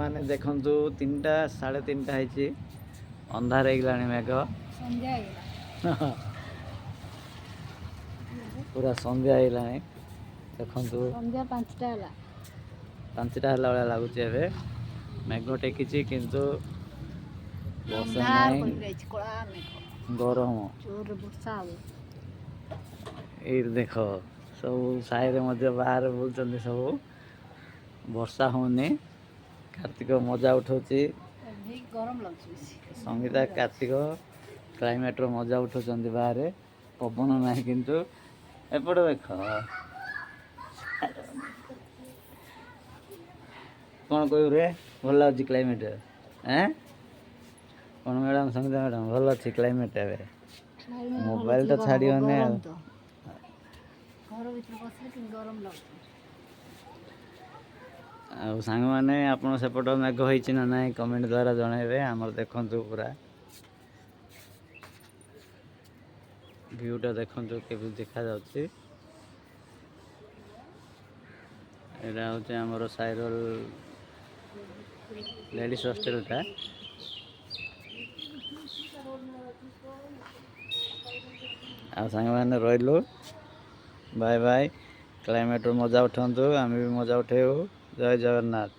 ମାନେ ଦେଖନ୍ତୁ 3ଟା 3:30 ହେଇଛି, ଅନ୍ଧାର ହେଇଗଲାଣି, ମେଘ ସନ୍ଧ୍ୟା ହେଇଗଲା। ପୁରା ସନ୍ଧ୍ୟା ହେଇଗଲାଣି। ଦେଖନ୍ତୁ ସନ୍ଧ୍ୟା 5ଟା ହେଲା। 5ଟା ହେଲା ଭଳିଆ ଲାଗୁଛି। ଏବେ ମେଘ ଟେକିଛି କିନ୍ତୁ ବର୍ଷା ଅନ୍ଧାର ନାହିଁ, କରିକି ରହିଛି, କଳା ମେଘ। ଗରମ। ଜୋରରେ ବର୍ଷା ହବ। ଏଇଠି ଦେଖ ସବୁ ସାହିରେ ମଧ୍ୟ ବାହାରେ ବୁଲୁଛନ୍ତି ସବୁ। ବର୍ଷା ହଉନି, କାର୍ତ୍ତିକ ମଜା ଉଠଉଛି। ଗରମ ଲାଗୁଛି ବେଶୀ। ସଙ୍ଗୀତା କାର୍ତ୍ତିକ କ୍ଲାଇମେଟର ମଜା ଉଠାଉଛନ୍ତି ବାହାରେ। ପବନ ନାହିଁ କିନ୍ତୁ ଏପଟେ ଦେଖ କ'ଣ କହିବୁ ରେ, ଭଲ ଲାଗୁଛି କ୍ଲାଇମେଟ୍? କ'ଣ ମ୍ୟାଡ଼ାମ୍, ସଙ୍ଗୀତା ମ୍ୟାଡ଼ାମ୍, ଭଲ ଅଛି କ୍ଲାଇମେଟ୍? ଏବେ ମୋବାଇଲ ତ ଛାଡ଼ିବନି ଆଉ। ଘର ଭିତରେ ବସିଲେ କିନ୍ତୁ ଗରମ ଲାଗୁଛି। ଆଉ ସାଙ୍ଗମାନେ, ଆପଣ ସେପଟ ମେଘ ହେଇଛି ନା ନାହିଁ କମେଣ୍ଟ ଦ୍ୱାରା ଜଣାଇବେ। ଆମର ଦେଖନ୍ତୁ ପୁରା ଭିୟୁଟା ଦେଖନ୍ତୁ କେମିତି ଦେଖାଯାଉଛି। ଏଇଟା ହେଉଛି ଆମର ସାଇରଲ ଲେଡ଼ିସ୍ ହଷ୍ଟେଲଟା। ଆଉ ସାଙ୍ଗମାନେ ରହିଲୁ, ବାଏ ବାଏ। କ୍ଲାଇମେଟ୍ର ମଜା ଉଠାନ୍ତୁ, ଆମେ ବି ମଜା ଉଠାଇବୁ। ଜୟ ଜଗନ୍ନାଥ।